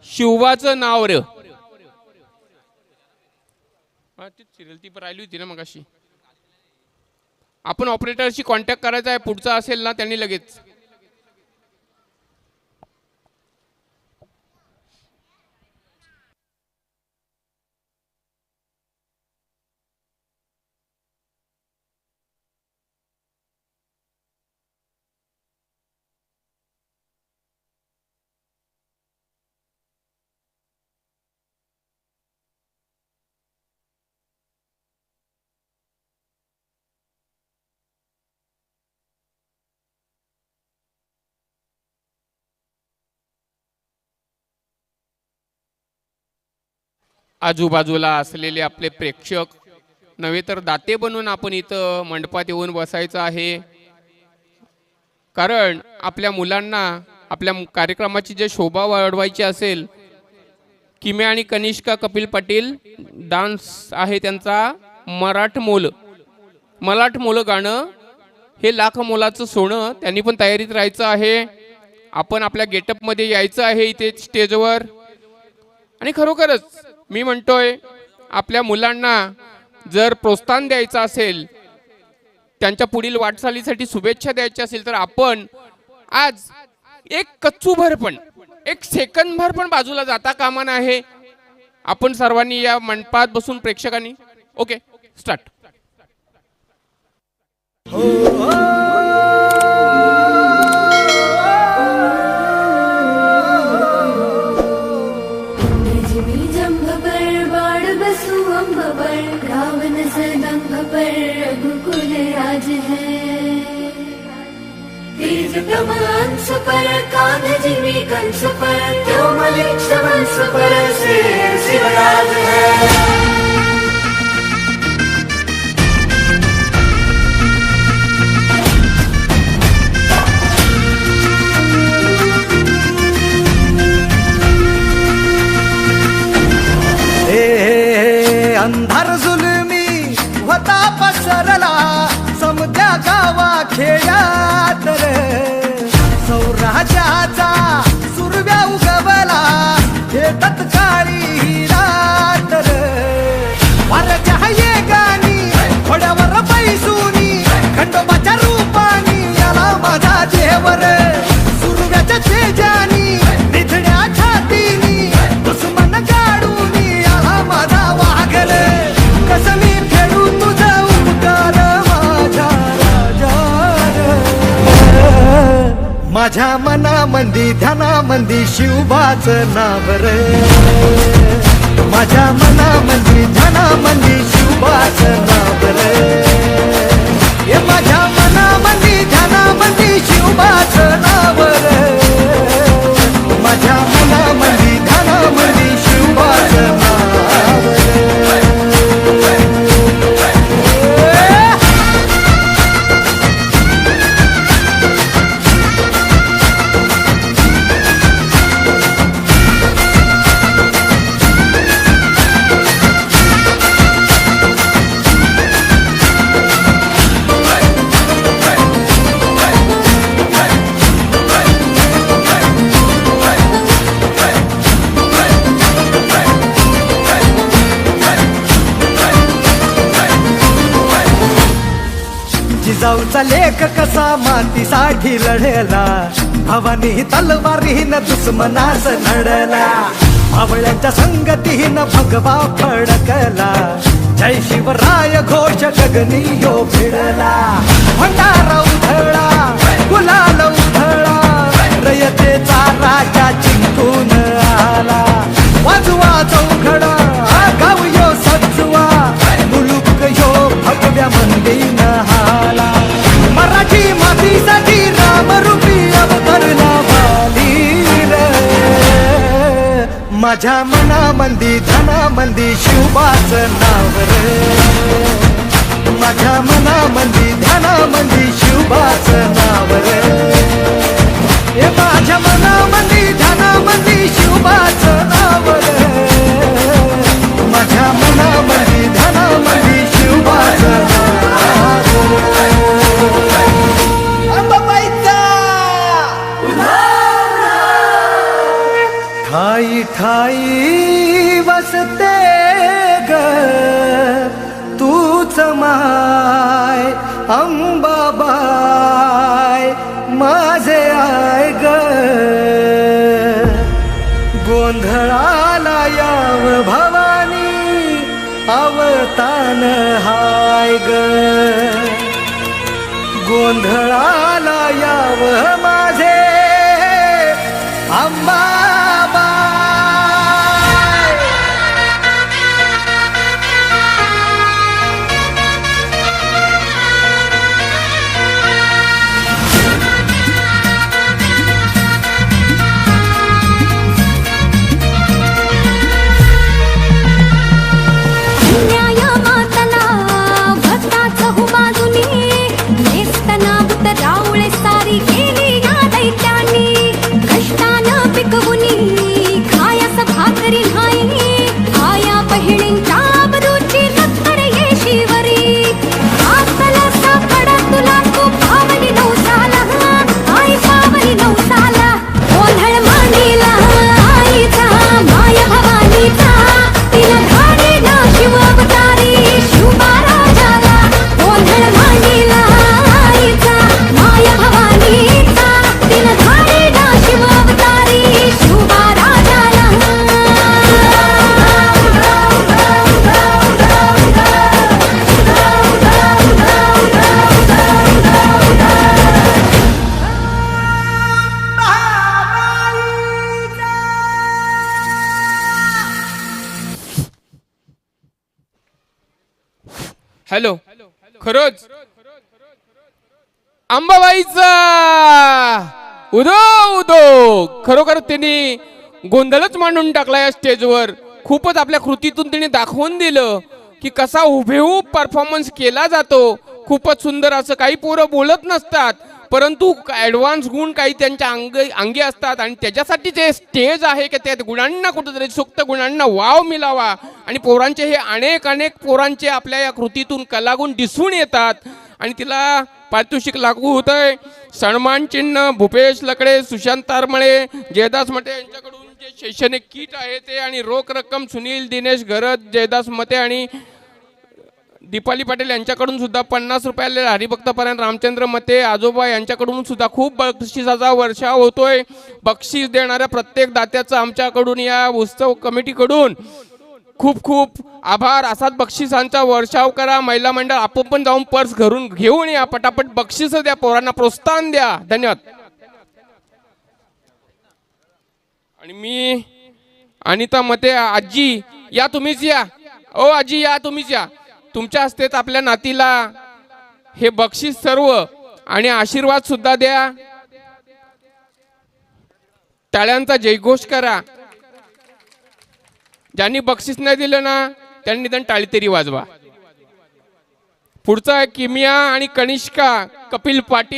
शिवबाचं नाव रे. Serial ती राहिली होती ना मग अशी. आपण ऑपरेटरशी कॉन्टॅक्ट करायचा आहे, पुढचा असेल ना त्यांनी लगेच. आजूबाजूला असलेले आपले प्रेक्षक नव्हे तर दाते बनून आपण इथं मंडपात येऊन बसायचं आहे. कारण आपल्या मुलांना आपल्या कार्यक्रमाची जे शोभा वाढवायची असेल, किमे आणि कनिष्का कपिल पाटील डान्स आहे त्यांचा मराठ मोल गाणं हे लाख मोलाचं सोनं. त्यांनी पण तयारीत राहायचं आहे. आपण आपल्या गेटअपमध्ये यायचं आहे इथे स्टेजवर. आणि खरोखरच मी म्हणतोय आपल्या मुलांना जर प्रोत्साहन द्यायचं असेल, त्यांच्या पुढील वाटचालीसाठी शुभेच्छा द्यायच्या असेल तर आपण आज एक कच्चूभर पण एक सेकंदभर पण बाजूला जाता कामा नये. आपण सर्वांनी या मंडपात बसून प्रेक्षकांनी ओके स्टार्ट. कंस पर कान जिमी कंस पर क्यों मलिक वंश पर से शिवराज है. अंधार जुलमी होता पसरला समध्या गावा खेड्यात रे. सौराज्याचा सुरव्या उगवला हे तत्काळी रात रे. वारच्या येगानी घोड्यावर बैसूनी खंडोबाच्या रूपानी याला माझा देवर. सुरव्याच्या तेजानी निधड्या छातीनी दुश्मन गाडूनी याला माझा वागल. कसं मी फेडू तुझा उपकार माझ्या राजा. माझ्या मनामंदी ध्यानामंदी शिवबाचं नाव रे. माझ्या मनामंदी ध्यानामंदी शिवबाचं नाव रे. हे माझ्या मनामंदी ध्यानामंदी शिवबाचं नाव रे. माझ्या मनामंदी ध्यानामंदी शिवबाचं नाव रे. जिजाऊचा लेख कसा मातीसाठी लढला, भवानी तलवारीन दुश्मनास लढला. भावळ्यांच्या संगतीन भगवा फडकला. जय शिवराय घोष गगनी यो भिडला. भंडारा उधळा गुलाल उधळा रयतेचा राजा जिंकून आला. वाजवा चौघडा गाव यो सजवा मुलुक यो भगव्या मंदीन हाला. मराठी मातीसाठी रामरूपी अवतरला वाली रे. माझ्या मनामंदी ध्यानामंदी शिवबाचं नाव रे. माझ्या मनामंदी ध्यानामंदी शिवबाचं नाव रे. हे माझ्या मनामंदी ध्यानामंदी शिवबाचं नाव रे. माझ्या मनामंदी ध्यानामंदी शिवबाचं नाव रे. अंबाबाईचा ठाई ठाई बसते ग तूच माय अंबाबाय माझे आय ग गोंधळाला याव भवानी अवतान हाय ग गोंधळाला याव माझे अंबाबाई न्याय मातला भक्ताच हुमाजुनी नेस्तना बुत रावळे सारी केली या दैत्यानी कष्टानं पिकवुनी खायास भाकरी नाही आया बहिणींच्या बरूची नक्कर येशीवरी आपला सापडा तुला तू पावली नवसाला आई पावली नवसाला गोंधळ मांडीला आईचा माय भवानीचा तिला धाडी ना शिव अवतारी शिवबा राजाला गोंधळ मांडीला आईचा माय भवानीचा तिला धाडी ना शिव अवतारी शिवबा राजाला हॅलो, खरंच अंबाबाईचा उदो उदो खरोखर त्यांनी गोंधळच मांडून टाकला या स्टेजवर. खूपच आपल्या कृतीतून त्यांनी दाखवून दिलं की कसा हुबेहूब परफॉर्मन्स केला जातो. खूपच सुंदर. असं काही पोरं बोलत नसतात परंतु ॲडव्हान्स गुण काही त्यांच्या अंगी असतात आणि त्याच्यासाठी जे स्टेज आहे की त्या गुणांना कुठेतरी सुक्त गुणांना वाव मिळावा आणि पोरांचे हे अनेक पोरांचे आपल्या या कृतीतून कलागुण दिसून येतात आणि तिला पारितोषिक लागू होतंय. सन्मान चिन्ह भूपेश लकडे, सुशांत तारमळे, जयदास मते यांच्याकडून जे शैक्षणिक किट आहे ते आणि रोख रक्कम सुनील दिनेश घरत, जयदास मते आणि दीपाली पाटील यांच्याकडून सुद्धा 50 रुपयाले हरिभक्तपर्यंत रामचंद्र मते आजोबा यांच्याकडून सुद्धा खूप बक्षिसाचा वर्षाव होतोय. बक्षीस देणाऱ्या प्रत्येक दात्याचं आमच्याकडून या उत्सव कमिटीकडून खूप खूप आभार. असाच बक्षिसांचा वर्षाव करा. महिला मंडळ आपण पण जाऊन पर्स घरून घेऊन या. पटापट बक्षीस द्या, पोरांना प्रोत्साहन द्या. धन्यवाद. आणि मी अनिता मते आजी या, तुम्हीच या. ओ आजी या, तुम्हीच या. तुमच्या हस्तेच आपल्या नातीला हे बक्षीस सर्व आणि आशीर्वाद सुद्धा द्या. टाळ्यांचा जयघोष करा. ज्यांनी बक्षीस नाही दिलं ना त्यांनी निदान टाळी तरी वाजवा. पुढचा किमिया आणि कनिष्का कपिल पाटील.